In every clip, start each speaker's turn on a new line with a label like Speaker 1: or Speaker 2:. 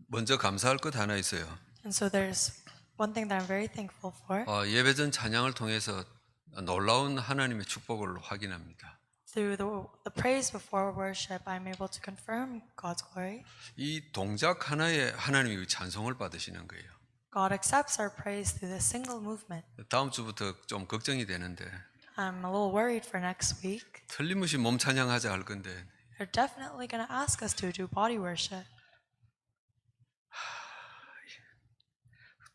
Speaker 1: 먼저 감사할 것 하나 있어요.
Speaker 2: And so there's one thing that I'm very thankful for.
Speaker 1: 예배 전 찬양을 통해서 놀라운 하나님의 축복을 확인합니다.
Speaker 2: Through the praise before worship, I'm able to confirm God's glory.
Speaker 1: 이 동작 하나에 하나님이 찬송을 받으시는 거예요.
Speaker 2: God accepts our praise through this single movement.
Speaker 1: 다음 주부터 좀 걱정이 되는데
Speaker 2: I'm a little worried for next week.
Speaker 1: 틀림없이 몸 찬양하자 할 건데
Speaker 2: They're definitely going to ask us to do body worship.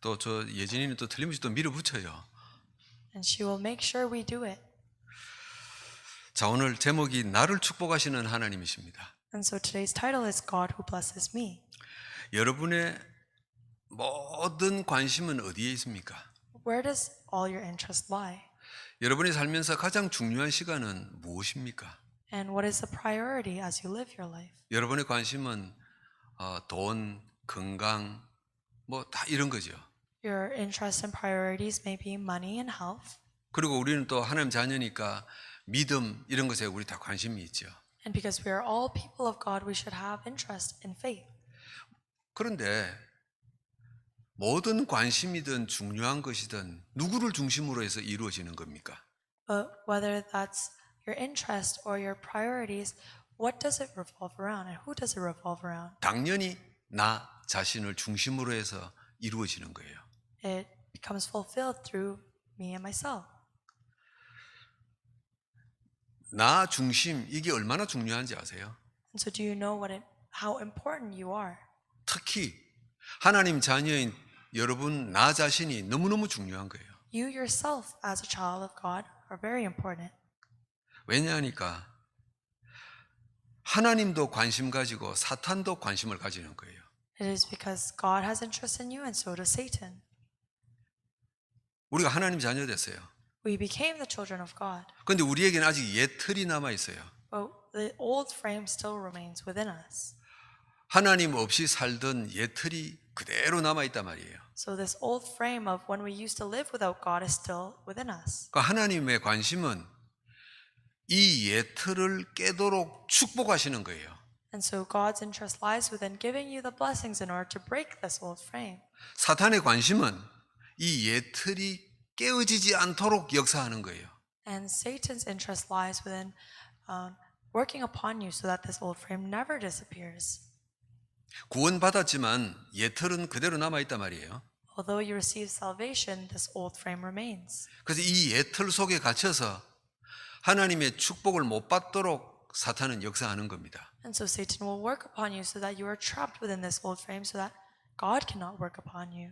Speaker 1: 또 저 예진이는 또 틀림없이 또 밀어붙여요.
Speaker 2: And she will make sure we do it.
Speaker 1: 자, 오늘 제목이 나를 축복하시는 하나님이십니다.
Speaker 2: And so today's title is God Who Blesses Me.
Speaker 1: 여러분의 모든 관심은 어디에 있습니까?
Speaker 2: Where does all your interest lie?
Speaker 1: 여러분이 살면서 가장 중요한 시간은 무엇입니까?
Speaker 2: And what is the priority as you live your life?
Speaker 1: 여러분의 관심은 돈, 건강, 뭐 다 이런 거죠.
Speaker 2: Your interests and priorities may be money and health.
Speaker 1: 그리고 우리는 또 하나님 자녀니까 믿음 이런 것에 우리 다 관심이 있죠.
Speaker 2: And because we are all people of God, we should have interest in faith.
Speaker 1: 그런데 모든 관심이든 중요한 것이든 누구를 중심으로 해서 이루어지는 겁니까?
Speaker 2: But whether that's your interest or your priorities, what does it revolve around and who does it revolve around?
Speaker 1: 당연히 나 자신을 중심으로 해서 이루어지는 거예요.
Speaker 2: It becomes fulfilled through me and myself.
Speaker 1: 나 중심 이게 얼마나 중요한지 아세요?
Speaker 2: And so do you know how important you are?
Speaker 1: 특히 하나님 자녀인 여러분 나 자신이 너무너무 중요한 거예요.
Speaker 2: You yourself as a child of God are very important.
Speaker 1: 왜냐하니까 하나님도 관심 가지고 사탄도 관심을 가지는 거예요.
Speaker 2: It is because God has interest in you and so does Satan.
Speaker 1: 우리가 하나님 자녀 됐어요.
Speaker 2: We became the children of God,
Speaker 1: 그런데 우리에게는 아직 옛 틀이 남아 있어요.
Speaker 2: but the old frame still remains within us.
Speaker 1: 하나님 없이 살던 옛 틀이 그대로 남아 있단 말이에요.
Speaker 2: So this old frame of when we used to live without God is still within us.
Speaker 1: 그러니까 하나님의 관심은 이 옛 틀을 깨도록 축복하시는 거예요.
Speaker 2: And so God's interest lies within giving you the blessings in order to break this old frame.
Speaker 1: 사탄의 관심은 이 옛 틀이 깨어지지 않도록 역사하는 거예요.
Speaker 2: And Satan's interest lies within working upon you so that this old frame never disappears.
Speaker 1: 구원받았지만 옛 틀은 그대로 남아 있단 말이에요.
Speaker 2: Although you receive salvation, this old frame remains.
Speaker 1: 그래서 이 옛 틀 속에 갇혀서 하나님의 축복을 못 받도록 사탄은 역사하는 겁니다.
Speaker 2: And so Satan will work upon you so that you are trapped within this old frame so that God cannot work upon you.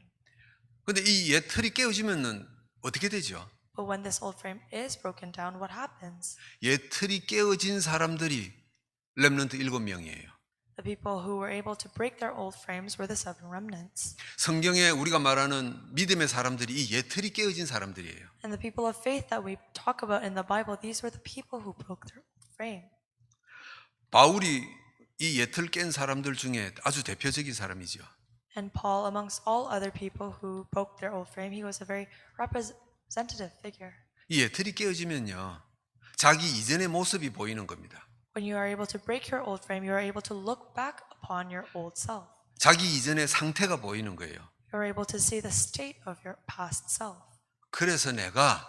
Speaker 1: 그런데 이 옛 틀이 깨어지면은 어떻게 되죠?
Speaker 2: But when this old frame is broken down, what happens?
Speaker 1: 옛 틀이 깨어진 사람들이 렘넌트 7명이에요.
Speaker 2: The people who were able to break their old frames were the seven remnants.
Speaker 1: 성경에 우리가 말하는 믿음의 사람들이 이 옛 틀이 깨어진 사람들이에요.
Speaker 2: And the people of faith that we talk about in the Bible, these were the people who broke their old frame.
Speaker 1: 바울이 이 옛 틀 깬 사람들 중에 아주 대표적인 사람이죠.
Speaker 2: And Paul, amongst all other people who broke their old frame, he was a very representative figure.
Speaker 1: 이 옛 틀이 깨어지면요, 자기 이전의 모습이 보이는 겁니다.
Speaker 2: When you are able to break your old frame, you are able to look back upon your old self.
Speaker 1: 자기 이전의 상태가 보이는 거예요.
Speaker 2: You are able to see the state of your past self.
Speaker 1: 그래서 내가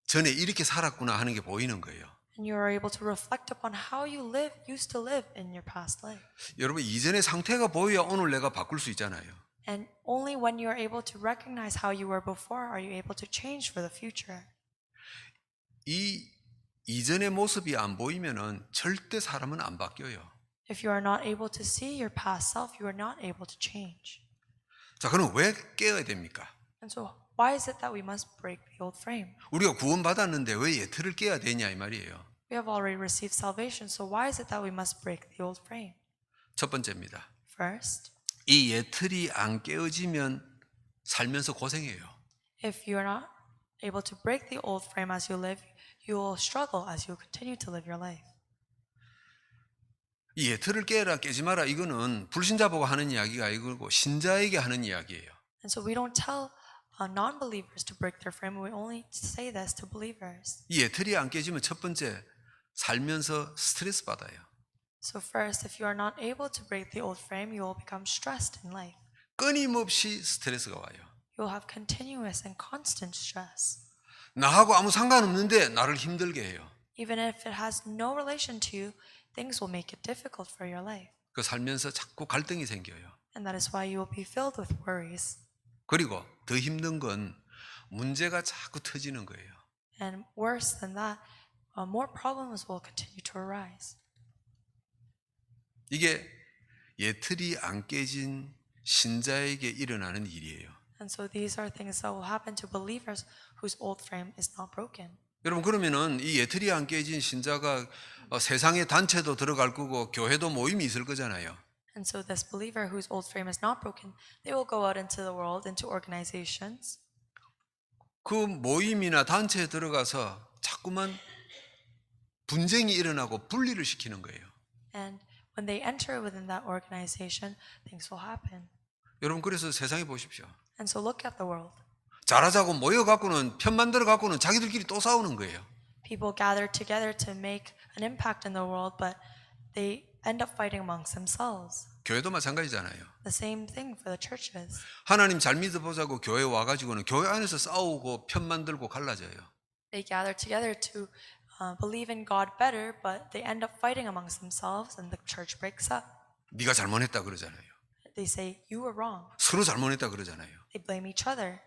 Speaker 1: 전에 이렇게 살았구나 하는 게 보이는 거예요.
Speaker 2: And you are able to reflect upon how you used to live in your past life.
Speaker 1: 여러분, 이전의 상태가 보여야 오늘 내가 바꿀 수 있잖아요.
Speaker 2: And only when you are able to recognize how you were before are you able to change for the future.
Speaker 1: 이 이전의 모습이 안 보이면은 절대 사람은 안 바뀌어요.
Speaker 2: If you are not able to see your past self, you are not able to change.
Speaker 1: 자, 그럼 왜 깨어야 됩니까?
Speaker 2: And so why is it that we must break the old frame?
Speaker 1: 우리가 구원받았는데 왜 옛 틀을 깨야 되냐 이 말이에요.
Speaker 2: We have already received salvation, so why is it that we must break the old frame?
Speaker 1: 첫 번째입니다.
Speaker 2: First,
Speaker 1: 이 옛 틀이 안 깨어지면 살면서 고생해요.
Speaker 2: if you are not able to break the old frame as you live, you will struggle as you continue to live your life.
Speaker 1: 이 옛 틀을 깨라 깨지 마라 이거는 불신자 보고 하는 이야기가 아니고 신자에게 하는 이야기예요.
Speaker 2: And so we don't tell non-believers to break their frame. We only say this to believers.
Speaker 1: 이 옛 틀이 안 깨지면 첫 번째 살면서 스트레스 받아요.
Speaker 2: So first, if you are not able to break the old frame, you will become stressed in life.
Speaker 1: 끊임없이 스트레스가 와요.
Speaker 2: You will have continuous and constant stress.
Speaker 1: 나하고 아무 상관없는데 나를 힘들게 해요.
Speaker 2: Even if it has no relation to you, things will make it difficult for your life.
Speaker 1: 그 살면서 자꾸 갈등이 생겨요.
Speaker 2: And that is why you will be filled with worries.
Speaker 1: 그리고 더 힘든 건 문제가 자꾸 터지는 거예요.
Speaker 2: And worse than that, more problems will continue to arise.
Speaker 1: 이게 예틀이 안 깨진 신자에게 일어나는 일이에요.
Speaker 2: And so these are things that will happen to believers whose old frame is not broken.
Speaker 1: 여러분 그러면은 이 예틀이 안 깨진 신자가 세상의 단체도 들어갈 거고 교회도 모임이 있을 거잖아요.
Speaker 2: And so this believer whose old frame is not broken, they will go out into the world, into organizations.
Speaker 1: 그 모임이나 단체에 들어가서 자꾸만 분쟁이 일어나고 분리를 시키는 거예요.
Speaker 2: And when they enter within that organization, things will happen.
Speaker 1: 여러분 그래서 세상에 보십시오.
Speaker 2: And so look at the world.
Speaker 1: 잘하자고 모여갖고는 편 만들어갖고는 자기들끼리 또 싸우는 거예요.
Speaker 2: People gather together to make an impact in the world, but they end up fighting amongst themselves.
Speaker 1: 교회도 마찬가지잖아요.
Speaker 2: The same thing for the churches.
Speaker 1: 하나님 잘 믿어보자고 교회 와가지고는 교회 안에서 싸우고 편 만들고 갈라져요.
Speaker 2: They gather together to believe in God better, but they end up fighting amongst themselves and the church breaks up.
Speaker 1: 네가 잘못했다 그러잖아요.
Speaker 2: They say, you were wrong.
Speaker 1: 서로 잘못했다 그러잖아요.
Speaker 2: They blame each other.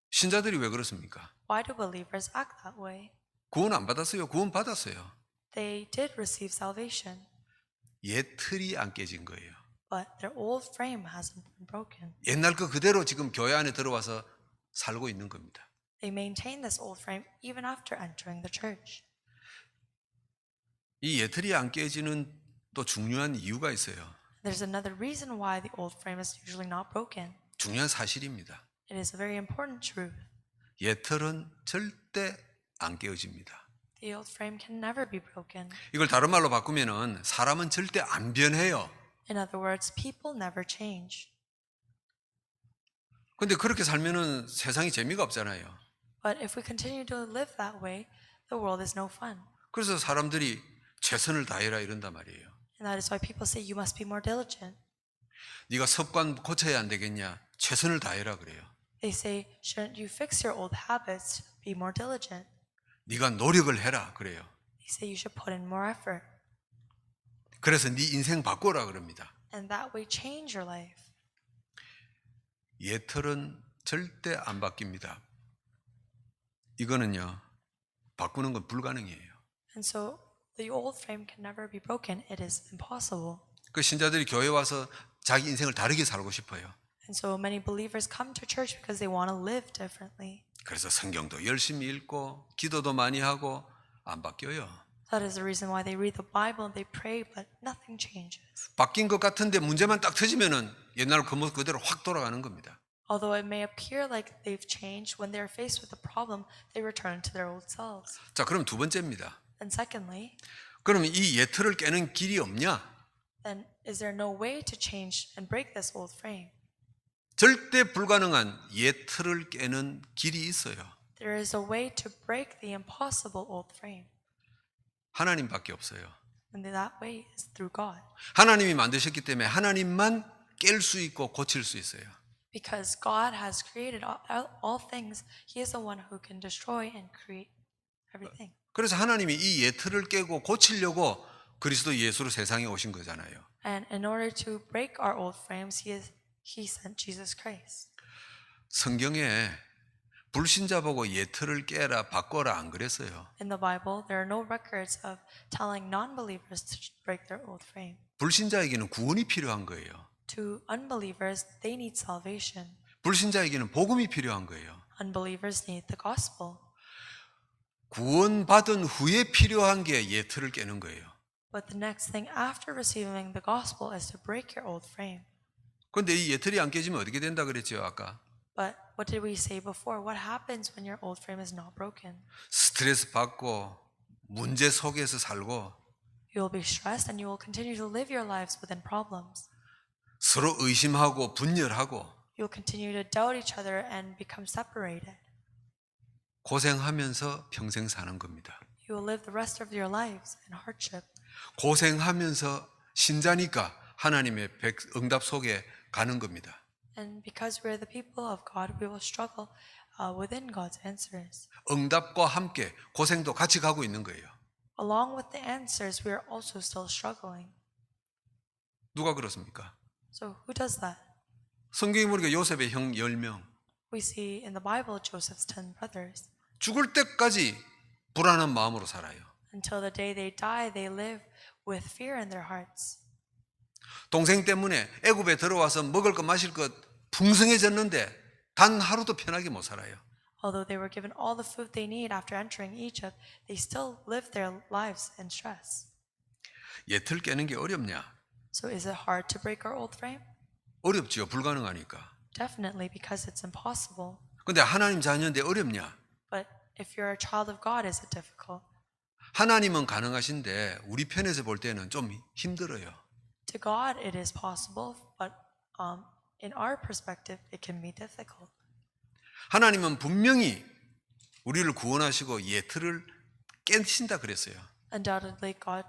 Speaker 1: 신자들이 왜 그렇습니까?
Speaker 2: Why do believers act that way?
Speaker 1: 구원 안 받았어요. 구원 받았어요.
Speaker 2: They did receive salvation,
Speaker 1: 옛 틀이 안 깨진 거예요.
Speaker 2: but their old frame hasn't been broken.
Speaker 1: 옛날 거 그대로 지금 교회 안에 들어와서 살고 있는 겁니다.
Speaker 2: They maintain this old frame even after entering the church.
Speaker 1: 이 예틀이 안 깨지는 또 중요한 이유가 있어요.
Speaker 2: There's another reason why the old frame is usually not broken.
Speaker 1: 중요한 사실입니다.
Speaker 2: It is a very important truth.
Speaker 1: 예틀은 절대 안 깨어집니다.
Speaker 2: The old frame can never be broken.
Speaker 1: 이걸 다른 말로 바꾸면은 사람은 절대 안 변해요.
Speaker 2: In other words, people never change.
Speaker 1: 근데 그렇게 살면은 세상이 재미가 없잖아요.
Speaker 2: But if we continue to live that way, the world is no fun.
Speaker 1: 그래서 사람들이 최선을 다해라 이런단 말이에요.
Speaker 2: And that is why people say you must be more diligent.
Speaker 1: 네가 습관 고쳐야 안 되겠냐? 최선을 다해라 그래요.
Speaker 2: They say, shouldn't you fix your old habits to be more diligent?
Speaker 1: 네가 노력을 해라 그래요.
Speaker 2: They say you should put in more effort.
Speaker 1: 그래서 네 인생 바꿔라 그럽니다.
Speaker 2: And that way change your life.
Speaker 1: 예틀은 절대 안 바뀝니다. 이거는요, 바꾸는 건 불가능해요.
Speaker 2: And so the old frame can never be broken. It is impossible.
Speaker 1: 그 신자들이 교회 와서 자기 인생을 다르게 살고 싶어요.
Speaker 2: And so many believers come to church because they want to live differently.
Speaker 1: 그래서 성경도 열심히 읽고 기도도 많이 하고 안 바뀌어요.
Speaker 2: That is the reason why they read the Bible and they pray, but nothing changes.
Speaker 1: 바뀐 것 같은데 문제만 딱 터지면은 옛날 그 모습 그대로 확 돌아가는 겁니다.
Speaker 2: Although it may appear like they've changed, when they are faced with a problem, they return to their old selves.
Speaker 1: 자, 그럼 두 번째입니다.
Speaker 2: And secondly,
Speaker 1: 그러면 이 예틀을 깨는 길이 없냐?
Speaker 2: then is there no way to change and break this old frame?
Speaker 1: 절대 불가능한 예틀을 깨는 길이 있어요.
Speaker 2: There is a way to break the impossible old frame.
Speaker 1: 하나님밖에 없어요.
Speaker 2: And that way is through God.
Speaker 1: 하나님이 만드셨기 때문에 하나님만 깰 수 있고 고칠 수 있어요.
Speaker 2: Because God has created all things, He is the one who can destroy and create everything.
Speaker 1: 그래서 하나님이 이 예틀을 깨고 고치려고 그리스도 예수로 세상에 오신 거잖아요.
Speaker 2: And in order to break our old frames, He sent Jesus Christ.
Speaker 1: 성경에 불신자 보고 예틀을 깨라 바꿔라 안 그랬어요.
Speaker 2: In the Bible, there are no records of telling non-believers to break their old frame.
Speaker 1: 불신자에게는 구원이 필요한 거예요.
Speaker 2: To unbelievers, they need salvation.
Speaker 1: 불신자에게는 복음이 필요한 거예요.
Speaker 2: Unbelievers need the gospel.
Speaker 1: 구원받은 후에 필요한 게 예틀을 깨는 거예요.
Speaker 2: But the next thing after receiving the gospel is to break your old frame.
Speaker 1: 그런데 이 예틀이 안 깨지면 어떻게 된다 그랬죠 아까?
Speaker 2: But what did we say before? What happens when your old frame is not broken?
Speaker 1: 스트레스 받고 문제 속에서 살고
Speaker 2: You will be stressed and you will continue to live your lives within problems.
Speaker 1: 서로 의심하고 분열하고
Speaker 2: You will continue to doubt each other and become separated.
Speaker 1: 고생하면서 평생 사는 겁니다.
Speaker 2: You will live the rest of your lives in hardship.
Speaker 1: 고생하면서 신자니까 하나님의 응답 속에 가는 겁니다.
Speaker 2: And because we're the people of God, we will struggle within God's answers.
Speaker 1: 응답과 함께 고생도 같이 가고 있는 거예요.
Speaker 2: Along with the answers, we are also still struggling.
Speaker 1: 누가 그렇습니까?
Speaker 2: So who does that?
Speaker 1: 성경에 보니까 요셉의 형 10명.
Speaker 2: We see in the Bible Joseph's 10 brothers.
Speaker 1: 죽을 때까지 불안한 마음으로 살아요.
Speaker 2: Until the day they die, they live with fear in their hearts.
Speaker 1: 동생 때문에 애굽에 들어와서 먹을 것 마실 것 풍성해졌는데 단 하루도 편하게 못 살아요.
Speaker 2: Although they were given all the food they need after entering Egypt, they still live their lives in stress.
Speaker 1: 예틀 깨는 게 어렵냐?
Speaker 2: So is it hard to break our old frame?
Speaker 1: 어렵지요. 불가능하니까.
Speaker 2: Definitely, because it's impossible.
Speaker 1: 근데 하나님 자녀인데 어렵냐?
Speaker 2: But if you're a child of God, is it difficult?
Speaker 1: 하나님은 가능하신데 우리 편에서 볼 때는 좀 힘들어요.
Speaker 2: To God, it is possible, but in our perspective, it can be difficult.
Speaker 1: 하나님은 분명히 우리를 구원하시고 예틀을 깨신다 그랬어요.
Speaker 2: Undoubtedly, God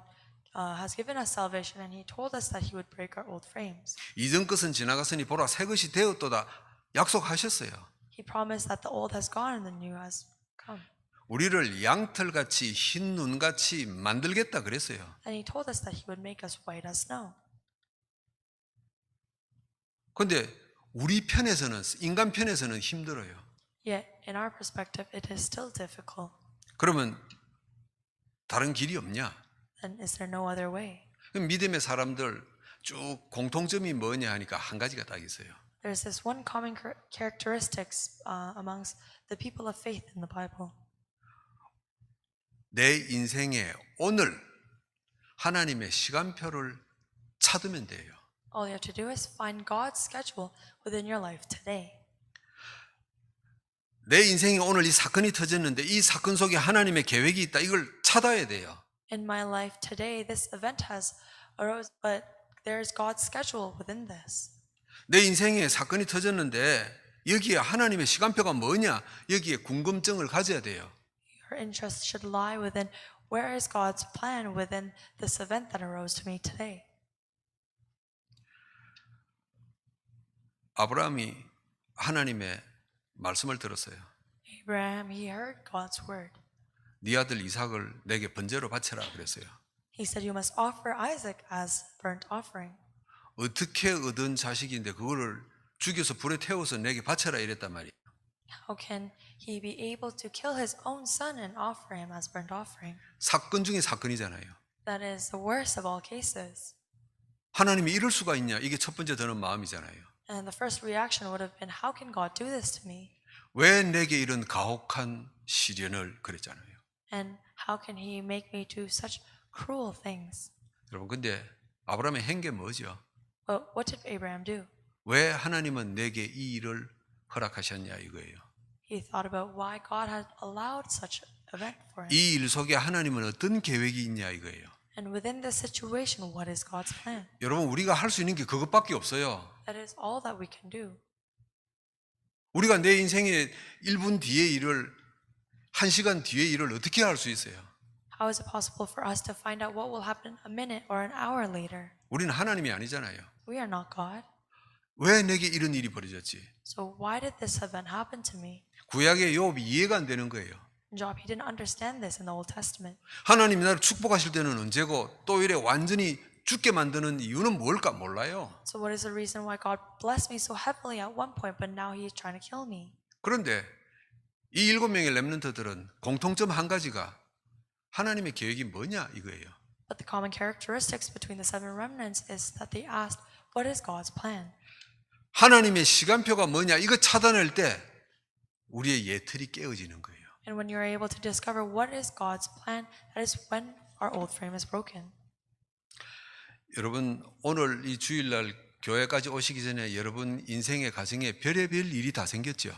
Speaker 2: has given us salvation, and He told us that He would break our old frames.
Speaker 1: 이전 것은 지나갔으니 보라 새 것이 되었도다 약속하셨어요.
Speaker 2: He promised that the old has gone and the new has come.
Speaker 1: 우리를 양털같이 흰 눈같이 만들겠다 그랬어요.
Speaker 2: And He told us that He would make us white as snow.
Speaker 1: 근데 우리 편에서는 인간 편에서는 힘들어요.
Speaker 2: Yet, in our perspective, it is still difficult.
Speaker 1: 그러면 다른 길이 없냐?
Speaker 2: Then is there no other way?
Speaker 1: 그럼 믿음의 사람들 쭉 공통점이 뭐냐 하니까 한 가지가 딱 있어요.
Speaker 2: There's this one common characteristics amongst the people of faith in the Bible.
Speaker 1: 내 인생에 오늘 하나님의 시간표를 찾으면 돼요.
Speaker 2: All you have to do is find God's schedule within your life today.
Speaker 1: 내 인생에 오늘 이 사건이 터졌는데 이 사건 속에 하나님의 계획이 있다. 이걸 찾아야 돼요.
Speaker 2: In my life today, this event has arose, but there is God's schedule within this.
Speaker 1: 내 인생에 사건이 터졌는데 여기에 하나님의 시간표가 뭐냐? 여기에 궁금증을 가져야 돼요.
Speaker 2: Your interest should lie within where is God's plan within this event that arose to me today.
Speaker 1: 아브라함이 하나님의 말씀을 들었어요.
Speaker 2: Abraham, he heard God's word.
Speaker 1: 네 아들 이삭을 내게 번제로 바쳐라 그랬어요.
Speaker 2: He said, you must offer Isaac as burnt offering.
Speaker 1: 어떻게 얻은 자식인데 그거를 죽여서 불에 태워서 내게 바쳐라 이랬단 말이에요.
Speaker 2: How can he be able to kill his own son and offer him as burnt offering?
Speaker 1: 사건 중에 사건이잖아요.
Speaker 2: That is the worst of all cases.
Speaker 1: 하나님이 이럴 수가 있냐? 이게 첫 번째 드는 마음이잖아요.
Speaker 2: And the first reaction would have been, how can God do this to me?
Speaker 1: 왜 내게 이런 가혹한 시련을 그랬잖아요.
Speaker 2: And how can he make me do such cruel things?
Speaker 1: 여러분 근데 아브라함이 한 게 뭐죠?
Speaker 2: But what did Abraham do?
Speaker 1: 왜 하나님은 내게 이 일을 허락하셨냐 이거예요.
Speaker 2: He thought about why God had allowed such event for him.
Speaker 1: 이 일 속에 하나님은 어떤 계획이 있냐 이거예요.
Speaker 2: And within this situation, what is God's plan?
Speaker 1: 여러분 우리가 할 수 있는 게 그것밖에 없어요.
Speaker 2: That is all that we can do.
Speaker 1: 우리가 내 인생의 1분 뒤의 일을 1시간 뒤의 일을 어떻게 할 수 있어요?
Speaker 2: How is it possible for us to find out what will happen a minute or an hour later?
Speaker 1: 우리는 하나님이 아니잖아요.
Speaker 2: We are not God.
Speaker 1: 왜 내게 이런 일이 벌어졌지?
Speaker 2: So why did this event happen to me?
Speaker 1: 구약의 욥이 이해가 안 되는 거예요.
Speaker 2: Job, he didn't understand this in the Old Testament.
Speaker 1: 하나님이 나를 축복하실 때는 언제고 또 이래 완전히 죽게 만드는 이유는 뭘까 몰라요.
Speaker 2: So what is the reason why God blessed me so heavily at one point, but now He is trying to kill me?
Speaker 1: 그런데 이 7명의 렘넌트들은 공통점 한 가지가 하나님의 계획이 뭐냐 이거예요.
Speaker 2: But the common characteristics between the seven remnants is that they asked, what is God's plan?
Speaker 1: 하나님의 시간표가 뭐냐 이거 찾아낼 때 우리의 예틀이 깨어지는 거예요.
Speaker 2: And when you're able to discover what is God's plan, that is when our old frame is broken.
Speaker 1: 여러분 오늘 이 주일날 교회까지 오시기 전에 여러분 인생의 가정에 별의별 일이 다 생겼죠.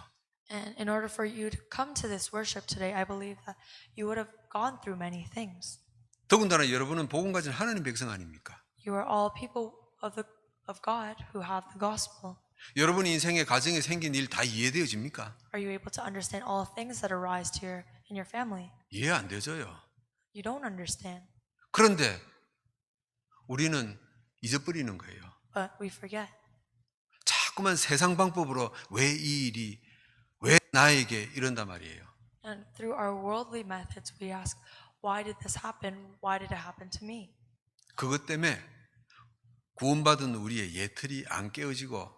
Speaker 2: And in order for you to come to this worship today, I believe that you would have gone through many things.
Speaker 1: 더군다나 여러분은 복음 가진 하나님 백성 아닙니까?
Speaker 2: You are all people of God who have the gospel.
Speaker 1: 여러분 인생의 가정에 생긴 일 다 이해되어집니까?
Speaker 2: Are you able to understand all things that arise to in your family?
Speaker 1: 이해 안 되져요.
Speaker 2: You don't understand.
Speaker 1: 그런데 우리는 잊어버리는 거예요.
Speaker 2: but we forget.
Speaker 1: 자꾸만 세상 방법으로 왜 이 일이 왜 나에게 이런단 말이에요.
Speaker 2: And through our worldly methods, we ask, why did this happen? Why did it happen to me?
Speaker 1: 그것 때문에 구원받은 우리의 예틀이 안 깨어지고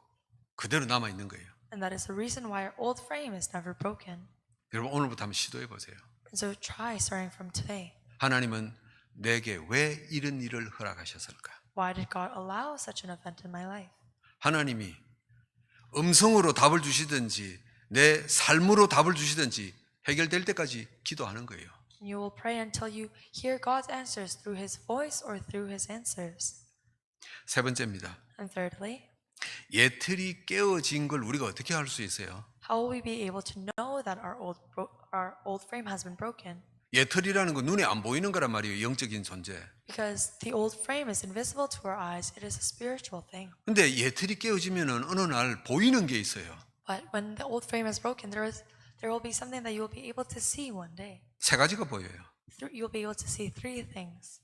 Speaker 1: 그대로 남아 있는 거예요.
Speaker 2: And that is the reason why our old frame is never broken.
Speaker 1: 여러분 오늘부터 한번 시도해 보세요.
Speaker 2: And so try starting from today.
Speaker 1: 하나님은 내게 왜 이런 일을 허락하셨을까?
Speaker 2: Why did God allow such an event in my life?
Speaker 1: 하나님이 음성으로 답을 주시든지 내 삶으로 답을 주시든지 해결될 때까지 기도하는 거예요.
Speaker 2: And you will pray until you hear God's answers through His voice or through His answers.
Speaker 1: 세 번째입니다.
Speaker 2: And thirdly,
Speaker 1: 예틀이 깨어진 걸 우리가 어떻게 할 수 있어요?
Speaker 2: how will we be able to know that our old frame has been broken?
Speaker 1: 예틀이라는 건 눈에 안 보이는 거란 말이에요. 영적인 존재.
Speaker 2: Because the old frame is invisible to our eyes, it is a spiritual thing.
Speaker 1: 근데 예틀이 깨어지면은 어느 날 보이는 게 있어요.
Speaker 2: But when the old frame is broken, there will be something that you will be able to see one day.
Speaker 1: 세 가지가 보여요.
Speaker 2: You'll be able to see three things.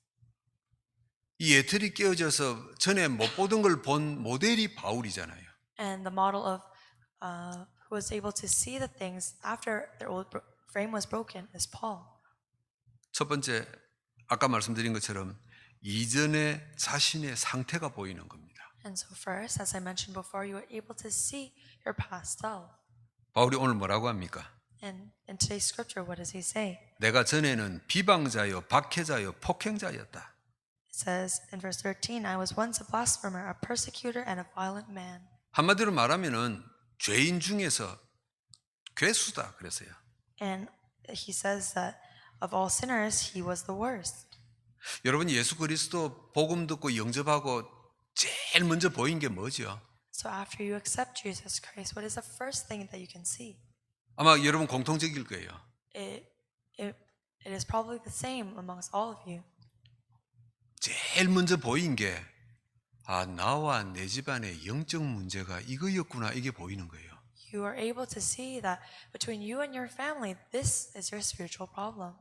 Speaker 1: 이 예틀이 깨어져서 전에 못 보던 걸 본 모델이 바울이잖아요.
Speaker 2: And the model of who was able to see the things after their old frame was broken is Paul.
Speaker 1: 첫 번째, 아까 말씀드린 것처럼 이전의 자신의 상태가 보이는 겁니다.
Speaker 2: And so first, as I mentioned before, you are able to see your past self.
Speaker 1: 바울이 오늘 뭐라고 합니까?
Speaker 2: And in today's scripture, what does he say?
Speaker 1: 내가 전에는 비방자요, 박해자요, 폭행자였다.
Speaker 2: It says in verse 13, I was once a blasphemer, a persecutor, and a violent man.
Speaker 1: 한마디로 말하면은 죄인 중에서 괴수다 그랬어요.
Speaker 2: And he says that of all sinners, he was the worst.
Speaker 1: 여러분 예수 그리스도 복음 듣고 영접하고 제일 먼저 보인 게 뭐죠?
Speaker 2: So after you accept Jesus Christ, what is the first thing that you can see?
Speaker 1: 아마 여러분 공통적일 거예요.
Speaker 2: It is probably the same amongst all of you.
Speaker 1: 제일 먼저 보인 게 나와 내 집안의 영적 문제가 이거였구나 이게 보이는 거예요.
Speaker 2: You are able to see that between you and your family, this is your spiritual problem.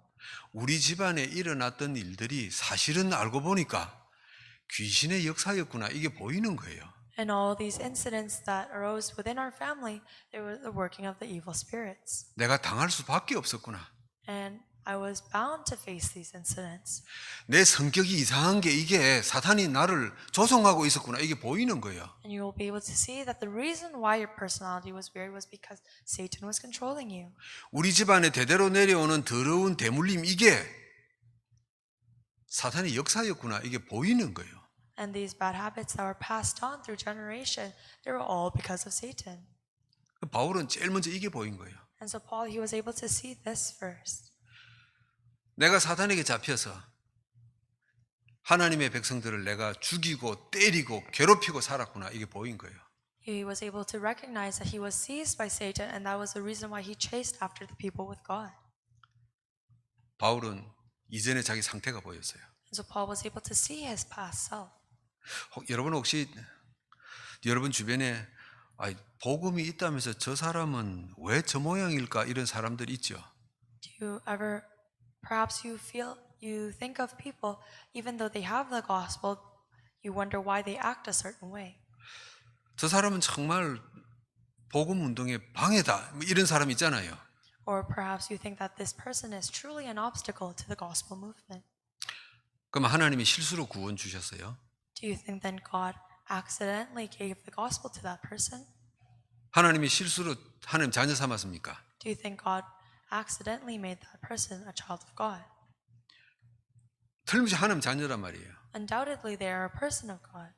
Speaker 1: 우리 집안에 일어났던 일들이 사실은 알고 보니까 귀신의 역사였구나 이게 보이는 거예요.
Speaker 2: And all these incidents that arose within our family, they were the working of the evil spirits.
Speaker 1: 내가 당할 수밖에 없었구나.
Speaker 2: And I was bound to face these incidents.
Speaker 1: 내 성격이 이상한 게 이게 사탄이 나를 조종하고 있었구나 이게 보이는 거예요.
Speaker 2: And you will be able to see that the reason why your personality was weird was because Satan was controlling you.
Speaker 1: 우리 집안에 대대로 내려오는 더러운 대물림 이게 사탄의 역사였구나 이게 보이는 거예요.
Speaker 2: And these bad habits that were passed on through generation, they were all because of Satan.
Speaker 1: 바울은 제일 먼저 이게 보인 거예요.
Speaker 2: And so Paul, he was able to see this first.
Speaker 1: 내가 사탄에게 잡혀서 하나님의 백성들을 내가 죽이고 때리고 괴롭히고 살았구나 이게 보인 거예요.
Speaker 2: He was able to recognize that he was seized by Satan, and that was the reason why he chased after the people with God.
Speaker 1: 바울은 이전에 자기 상태가 보였어요.
Speaker 2: And so Paul was able to see his past self.
Speaker 1: 여러분 혹시 여러분 주변에 복음이 있다면서 저 사람은 왜 저 모양일까 이런 사람들 있죠.
Speaker 2: Do you ever, perhaps you think of people, even though they have the gospel, you wonder why they act a certain way.
Speaker 1: 저 사람은 정말 복음 운동의 방해다 뭐 이런 사람 있잖아요.
Speaker 2: Or perhaps you think that this person is truly an obstacle to the gospel movement.
Speaker 1: 그럼 하나님이 실수로 구원 주셨어요?
Speaker 2: Do you think then God accidentally gave the gospel to that person?
Speaker 1: 하나님이 실수로 하나님 자녀 삼았습니까?
Speaker 2: Do you think God accidentally made that person a child of God?
Speaker 1: 틀림없이 하나님 자녀란 말이에요.
Speaker 2: Undoubtedly they are a person of God.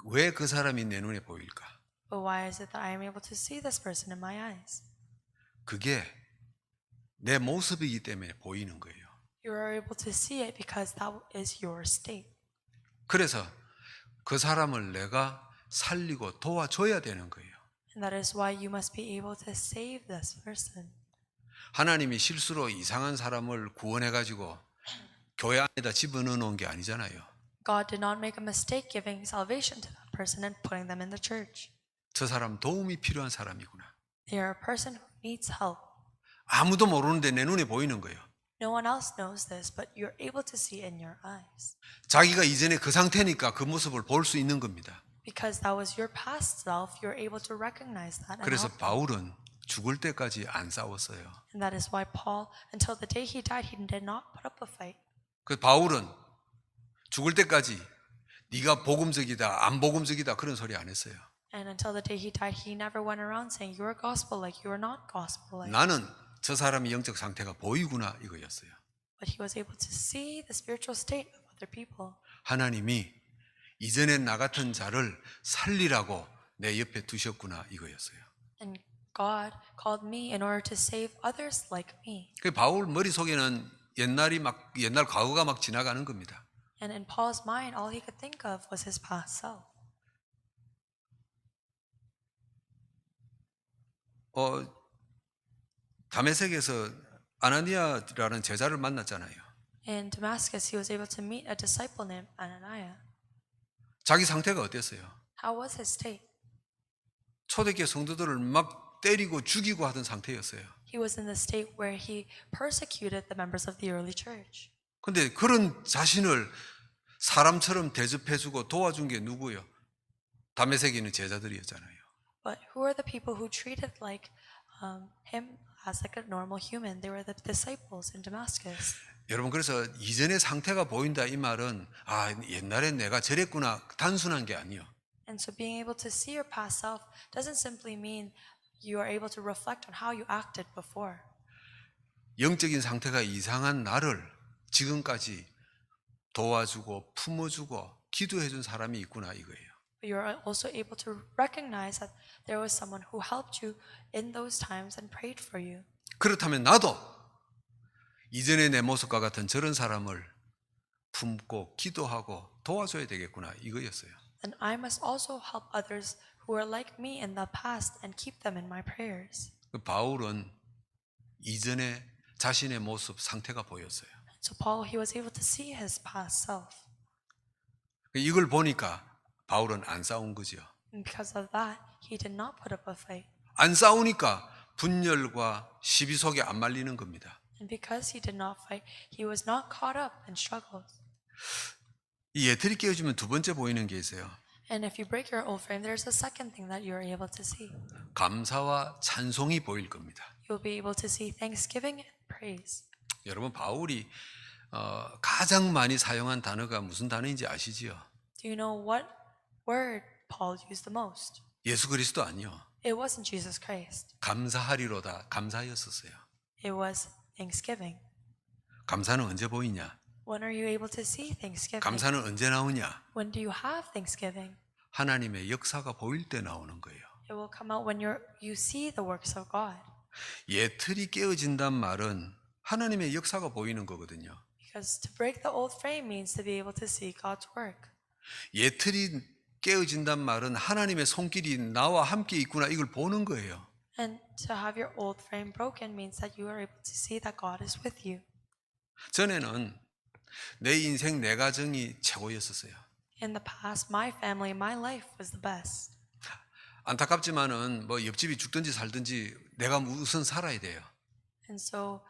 Speaker 1: 왜 그 사람이 내 눈에 보일까?
Speaker 2: But why is it that I am able to see this person in my eyes?
Speaker 1: 그게 내 모습이기 때문에 보이는 거예요.
Speaker 2: You are able to see it because that is your state.
Speaker 1: 그래서 그 사람을 내가 살리고 도와줘야 되는 거예요.
Speaker 2: And that is why you must be able to save this person.
Speaker 1: 하나님이 실수로 이상한 사람을 구원해가지고 교회 안에다 집어넣어 놓은 게 아니잖아요.
Speaker 2: God did not make a mistake giving salvation to that person and putting them in the church.
Speaker 1: 저 사람 도움이 필요한 사람이구나.
Speaker 2: They are a person who needs help.
Speaker 1: 아무도 모르는데 내 눈에 보이는 거예요.
Speaker 2: No one else knows this, but you're able to see in your eyes.
Speaker 1: 자기가 이전에 그 상태니까 그 모습을 볼 수 있는 겁니다.
Speaker 2: Because that was your past self, you're able to recognize that. And,
Speaker 1: 그래서
Speaker 2: help them.
Speaker 1: 바울은 죽을 때까지 안 싸웠어요.
Speaker 2: And that is why Paul, until the day he died, he did not put up a fight.
Speaker 1: 그 바울은 죽을 때까지 네가 복음적이다, 안 복음적이다 그런 소리 안 했어요.
Speaker 2: And until the day he died, he never went around saying, you are gospel-like, you are not gospel-like.
Speaker 1: 나는 저 사람의 영적 상태가 보이구나 이거였어요.
Speaker 2: But he was able to see the spiritual state of other people.
Speaker 1: 하나님이 이전에 나 같은 자를 살리라고 내 옆에 두셨구나 이거였어요.
Speaker 2: And God called me in order to save others like me.
Speaker 1: 그 바울 머릿속에는 옛날 과거가 막 지나가는 겁니다.
Speaker 2: And in Paul's mind, all he could think of was his past self.
Speaker 1: 다메섹에서 아나니아라는 제자를 만났잖아요.
Speaker 2: In Damascus, he was able to meet a disciple named Ananias.
Speaker 1: 자기 상태가 어땠어요?
Speaker 2: How was his state?
Speaker 1: 초대교회 성도들을 막 때리고 죽이고 하던 상태였어요.
Speaker 2: He was in the state where he persecuted the members of the early church.
Speaker 1: 근데 그런 자신을 사람처럼 대접해주고 도와준 게 누구예요? 다메섹에 있는 제자들이었잖아요.
Speaker 2: But who are the people who treated like him as like a normal human? They were the disciples in Damascus.
Speaker 1: 여러분 그래서 이전의 상태가 보인다 이 말은 옛날에 내가 저랬구나 단순한 게 아니에요.
Speaker 2: And so being able to see your past self doesn't simply mean you are able to reflect on how you acted before.
Speaker 1: 영적인 상태가 이상한 나를 지금까지 도와주고 품어주고 기도해준 사람이 있구나 이거예요.
Speaker 2: But you're also able to recognize that there was someone who helped you in those times and prayed for you.
Speaker 1: 그렇다면 나도 이전의 내 모습과 같은 저런 사람을 품고 기도하고 도와줘야 되겠구나 이거였어요.
Speaker 2: And I must also help others who are like me in the past and keep them in my prayers.
Speaker 1: 바울은 이전에 자신의 모습 상태가 보였어요.
Speaker 2: So Paul, he was able to see his past self.
Speaker 1: 이걸 보니까 바울은 안 싸운 거죠.
Speaker 2: And because of that, he did not put up a fight.
Speaker 1: 안 싸우니까 분열과 시비 속에 안 말리는 겁니다.
Speaker 2: And because he did not fight, he was not caught up in struggles.
Speaker 1: 이 예틀이 깨어지면 두 번째 보이는 게 있어요.
Speaker 2: And if you break your old frame, there's a second thing that you're able to see.
Speaker 1: 감사와 찬송이 보일 겁니다.
Speaker 2: You'll be able to see thanksgiving and praise.
Speaker 1: 여러분 바울이 가장 많이 사용한 단어가 무슨 단어인지 아시지요?
Speaker 2: Do you know what word Paul used the most?
Speaker 1: 예수 그리스도 아니요.
Speaker 2: It wasn't Jesus Christ.
Speaker 1: 감사하리로다 감사였었어요.
Speaker 2: It was thanksgiving.
Speaker 1: 감사는 언제 보이냐?
Speaker 2: When are you able to see thanksgiving?
Speaker 1: 감사는 언제 나오냐?
Speaker 2: When do you have thanksgiving?
Speaker 1: 하나님의 역사가 보일 때 나오는 거예요.
Speaker 2: It will come out when you see the works of God.
Speaker 1: 예틀이 깨어진단 말은 하나님의 역사가 보이는 거거든요.
Speaker 2: Because to break the old frame means to be able to see God's work.
Speaker 1: 예틀이 깨어진단 말은 하나님의 손길이 나와 함께 있구나 이걸 보는 거예요.
Speaker 2: And to have your old frame broken means that you are able to see that God is with you.
Speaker 1: 전에는 내 인생 내 가정이 최고였었어요.
Speaker 2: In the past, my family, my life was the best.
Speaker 1: 안타깝지만은 뭐 옆집이 죽든지 살든지 내가 우선 살아야 돼요.
Speaker 2: And so,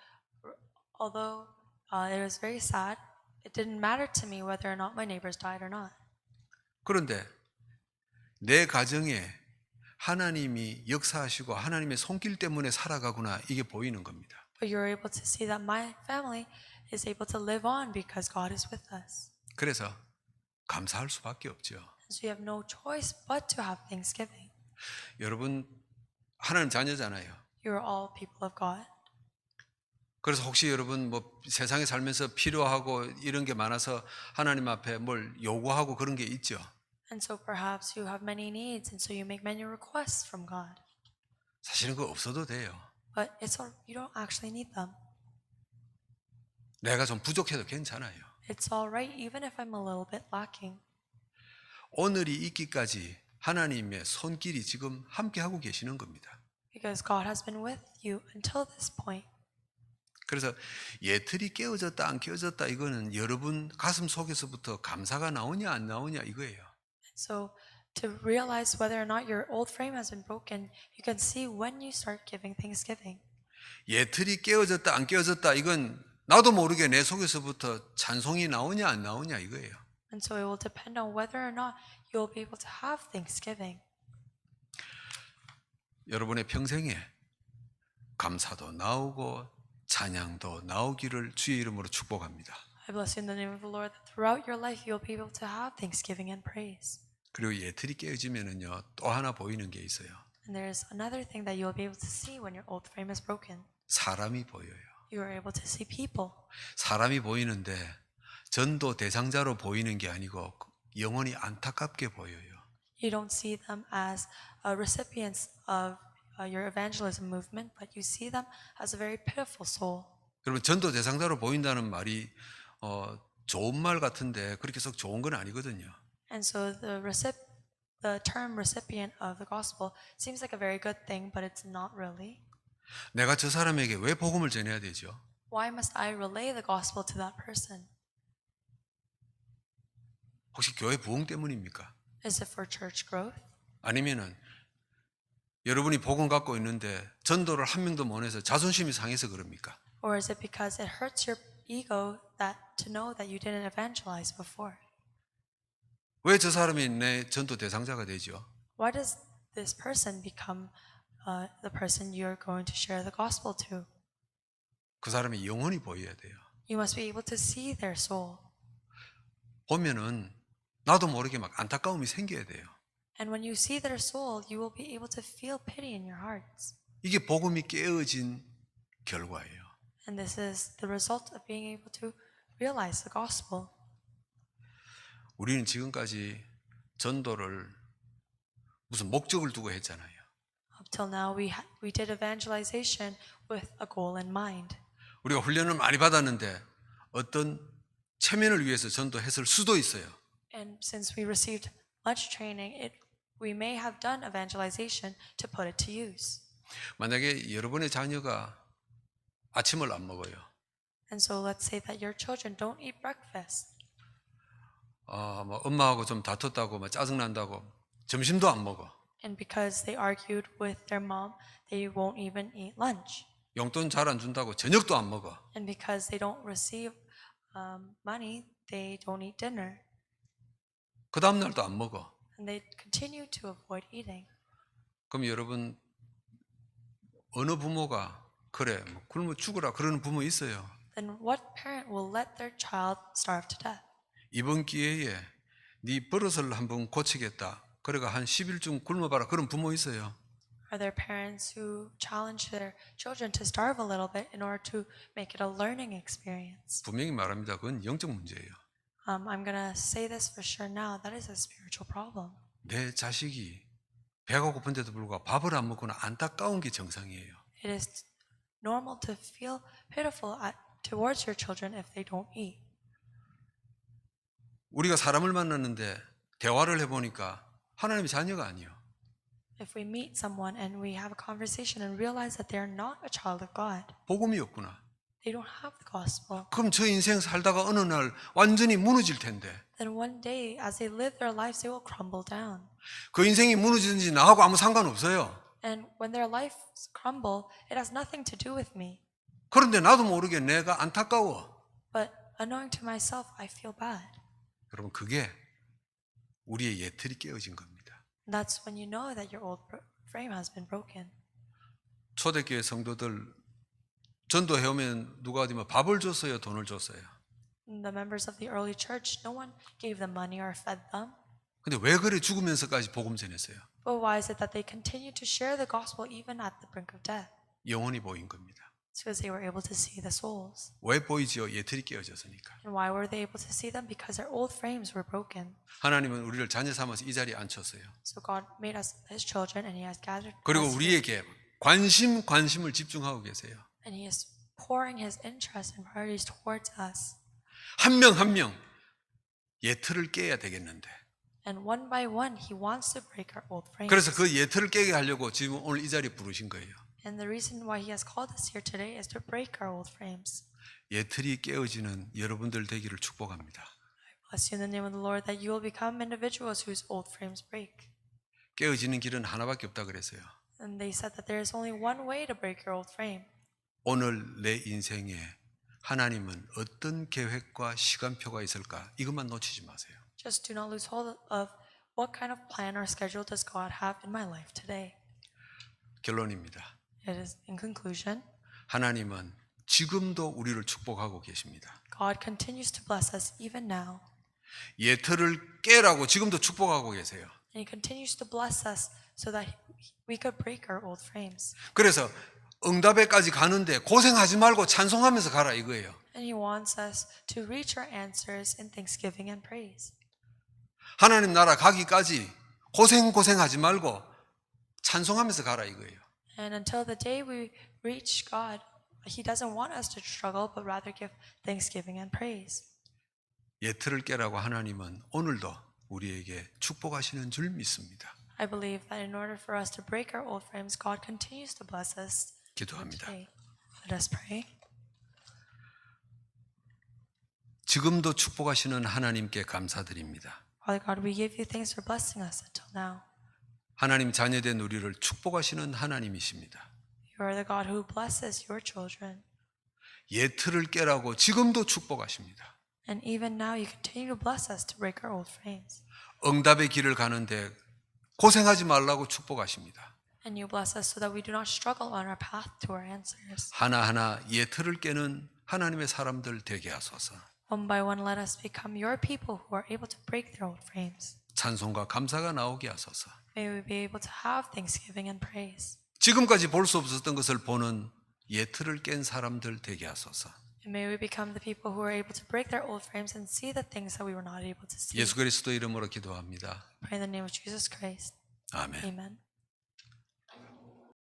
Speaker 2: although it was very sad, it didn't matter to me whether or not my neighbors died or not.
Speaker 1: 그런데 내 가정에 하나님이 역사하시고 하나님의 손길 때문에 살아가구나 이게 보이는 겁니다.
Speaker 2: But you're able to see that my family is able to live on because God is with us.
Speaker 1: 그래서 감사할 수밖에 없죠.
Speaker 2: And so you have no choice but to have thanksgiving.
Speaker 1: 여러분 하나님 자녀잖아요.
Speaker 2: You're all people of God.
Speaker 1: 그래서 혹시 여러분 뭐 세상에 살면서 필요하고 이런 게 많아서 하나님 앞에 뭘 요구하고 그런 게 있죠.
Speaker 2: And so perhaps you have many needs, and so you make many requests from God.
Speaker 1: 사실은 그거 없어도 돼요.
Speaker 2: But you don't actually need them.
Speaker 1: 내가 좀 부족해도 괜찮아요.
Speaker 2: It's all right, even if I'm a little bit lacking.
Speaker 1: 오늘이 있기까지 하나님의 손길이 지금 함께 하고 계시는 겁니다.
Speaker 2: Because God has been with you until this point.
Speaker 1: 그래서 예틀이 깨어졌다 안 깨어졌다 이거는 여러분 가슴 속에서부터 감사가 나오냐 안 나오냐 이거예요.
Speaker 2: So to realize whether or not your old frame has been broken, you can see when you start giving thanksgiving.
Speaker 1: 예틀이 깨어졌다 안 깨어졌다 이건 나도 모르게 내 속에서부터 찬송이 나오냐 안 나오냐 이거예요.
Speaker 2: And so it will depend on whether or not you'll be able to have Thanksgiving.
Speaker 1: 여러분의 평생에 감사도 나오고 찬양도 나오기를 주의 이름으로 축복합니다.
Speaker 2: I bless you in the name of the Lord that throughout your life you'll be able to have Thanksgiving and praise.
Speaker 1: 그리고 예틀이 깨어지면은요 또 하나 보이는 게 있어요.
Speaker 2: And there's another thing that you'll be able to see when your old frame is broken.
Speaker 1: 사람이 보여요.
Speaker 2: You are able to see people.
Speaker 1: 사람이 보이는데 전도 대상자로 보이는 게 아니고 영원히 안타깝게 보여요.
Speaker 2: You don't see them as recipients of your evangelism movement, but you see them as a very pitiful soul.
Speaker 1: 여러분 전도 대상자로 보인다는 말이 좋은 말 같은데 그렇게 썩 좋은 건 아니거든요.
Speaker 2: And so the term recipient of the gospel seems like a very good thing, but it's not really.
Speaker 1: 내가 저 사람에게 왜 복음을 전해야 되죠?
Speaker 2: Why must I relay the gospel to that person?
Speaker 1: 혹시 교회 부흥 때문입니까?
Speaker 2: Is it for church growth?
Speaker 1: 아니면은 여러분이 복음 갖고 있는데 전도를 한 명도 못 해서 자존심이 상해서 그럽니까?
Speaker 2: Or is it because it hurts your ego that to know that you didn't evangelize before?
Speaker 1: 왜 저 사람이 내 전도 대상자가 되죠?
Speaker 2: Why does this person become the person you're going to share the gospel to?
Speaker 1: 그 사람이 영혼이 보여야 돼요.
Speaker 2: You must be able to see their soul.
Speaker 1: 보면은 나도 모르게 막 안타까움이 생겨야 돼요.
Speaker 2: And when you see their soul, you will be able to feel pity in your hearts.
Speaker 1: 이게 복음이 깨어진 결과예요.
Speaker 2: And this is the result of being able to realize the gospel.
Speaker 1: 우리는 지금까지 전도를 무슨 목적을 두고 했잖아요.
Speaker 2: Up till now, we did evangelization with a goal in mind.
Speaker 1: 우리가 훈련을 많이 받았는데 어떤 체면을 위해서 전도했을 수도 있어요.
Speaker 2: And since we received much training, we may have done evangelization to put it to use.
Speaker 1: 만약에 여러분의 자녀가 아침을 안 먹어요.
Speaker 2: And so let's say that your children don't eat breakfast.
Speaker 1: 뭐 엄마하고 좀 다퉜다고 막 짜증난다고 점심도 안 먹어.
Speaker 2: And because they argued with their mom, they won't even eat lunch.
Speaker 1: 용돈 잘 안 준다고 저녁도 안 먹어.
Speaker 2: And because they don't receive money, they don't eat dinner.
Speaker 1: 그 다음 날도 안 먹어.
Speaker 2: And they continue to avoid eating.
Speaker 1: 그럼 여러분 어느 부모가 그래 뭐 굶어 죽으라 그러는 부모 있어요.
Speaker 2: Then what parent will let their child starve to death?
Speaker 1: 이번 기회에 네 버릇을 한번 고치겠다. 그래가 한 10일쯤 굶어봐라 그런 부모 있어요.
Speaker 2: Are there parents who challenge their children to starve a little bit in order to make it a learning experience?
Speaker 1: 분명히 말합니다. 그건 영적 문제예요.
Speaker 2: I'm going to say this for sure now. That is a spiritual problem.
Speaker 1: 내 자식이 배가 고픈데도 불구하고 밥을 안 먹거나 안타까운 게 정상이에요.
Speaker 2: It is normal to feel pitiful towards your children if they don't eat.
Speaker 1: 우리가 사람을 만났는데 대화를 해보니까 하나님의 자녀가 아니에요.
Speaker 2: If we meet someone and we have a conversation and realize that they are not a child of God,
Speaker 1: 복음이 없구나.
Speaker 2: they don't have the gospel,
Speaker 1: 그럼 저 인생 살다가 어느 날 완전히 무너질 텐데
Speaker 2: then one day as they live their lives, they will crumble down.
Speaker 1: 그 인생이 무너지든지 나하고 아무 상관없어요.
Speaker 2: And when their lives crumble, it has nothing to do with me.
Speaker 1: 그런데 나도 모르게 내가 안타까워.
Speaker 2: But unknowing to myself, I feel bad.
Speaker 1: 여러분 그게 우리의 예틀이 깨어진 겁니다.
Speaker 2: And that's when you know that your old frame has been broken.
Speaker 1: 초대교회 성도들 전도해오면 누가 어디 뭐 밥을 줬어요, 돈을 줬어요.
Speaker 2: And the members of the early church, no one gave them money or fed them.
Speaker 1: 근데 왜 그래 죽으면서까지 복음 전했어요?
Speaker 2: But why is it that they continued to share the gospel even at the brink of death?
Speaker 1: 영혼이 보인 겁니다.
Speaker 2: It's because they were able to see the souls.
Speaker 1: 왜 보이지요? 예틀이 깨어졌으니까.
Speaker 2: And why were they able to see them? Because their old frames were broken.
Speaker 1: 하나님은 우리를 자녀 삼아서 이 자리에 앉혔어요.
Speaker 2: So God made us His children, and He has gathered
Speaker 1: 그리고
Speaker 2: us here.
Speaker 1: 우리에게 관심을 집중하고 계세요.
Speaker 2: And He is pouring His interest and priorities towards us.
Speaker 1: 한 명 한 명 예틀을 깨야 되겠는데.
Speaker 2: And one by one, He wants to break our old frames.
Speaker 1: 그래서 그 예틀을 깨게 하려고 지금 오늘 이 자리에 부르신 거예요.
Speaker 2: And the reason why He has called us here today is to break our old frames.
Speaker 1: 예틀이 깨어지는 여러분들 되기를 축복합니다.
Speaker 2: Bless you in the name of the Lord that you will become individuals whose old frames break.
Speaker 1: 깨어지는 길은 하나밖에 없다 그랬어요.
Speaker 2: And they said that there is only one way to break your old frame.
Speaker 1: 오늘 내 인생에 하나님은 어떤 계획과 시간표가 있을까? 이것만 놓치지 마세요.
Speaker 2: Just do not lose hold of what kind of plan or schedule does God have in my life today.
Speaker 1: 결론입니다.
Speaker 2: It is in conclusion,
Speaker 1: 하나님은 지금도 우리를 축복하고 계십니다.
Speaker 2: God continues to bless us even now.
Speaker 1: 예틀을 깨라고 지금도 축복하고 계세요.
Speaker 2: And He continues to bless us so that we could break our old frames.
Speaker 1: 그래서 응답에까지 가는데 고생하지 말고 찬송하면서 가라 이거예요.
Speaker 2: And He wants us to reach our answers in thanksgiving and praise.
Speaker 1: 하나님 나라 가기까지 고생하지 말고 찬송하면서 가라 이거예요.
Speaker 2: And until the day we reach God, He doesn't want us to struggle, but rather give thanksgiving and praise.
Speaker 1: 예틀을 깨라고 하나님은 오늘도 우리에게 축복하시는 줄 믿습니다.
Speaker 2: I believe that in order for us to break our old frames, God continues to bless us
Speaker 1: 기도합니다.
Speaker 2: today. Let us pray.
Speaker 1: 지금도 축복하시는 하나님께 감사드립니다.
Speaker 2: Father God, we give you thanks for blessing us until now.
Speaker 1: 하나님 자녀된 우리를 축복하시는 하나님이십니다.
Speaker 2: You are the God who blesses your children.
Speaker 1: 예틀을 깨라고 지금도 축복하십니다.
Speaker 2: And even now, you continue to bless us to break our old frames.
Speaker 1: 응답의 길을 가는데 고생하지 말라고 축복하십니다.
Speaker 2: And you bless us so that we do not struggle on our path to our answers.
Speaker 1: 하나하나 예틀을 깨는 하나님의 사람들 되게 하소서.
Speaker 2: One by one, let us become your people who are able to break their old frames.
Speaker 1: 찬송과 감사가 나오게 하소서.
Speaker 2: May we be able to have thanksgiving and praise.
Speaker 1: 지금까지 볼 수 없었던 것을 보는 예틀을 깬 사람들 되게 하소서.
Speaker 2: And may we become the people who are able to break their old frames and see the things that we were not able to see.
Speaker 1: 예수 그리스도 이름으로 기도합니다.
Speaker 2: Pray in the name of Jesus Christ.
Speaker 1: 아멘.
Speaker 2: Amen.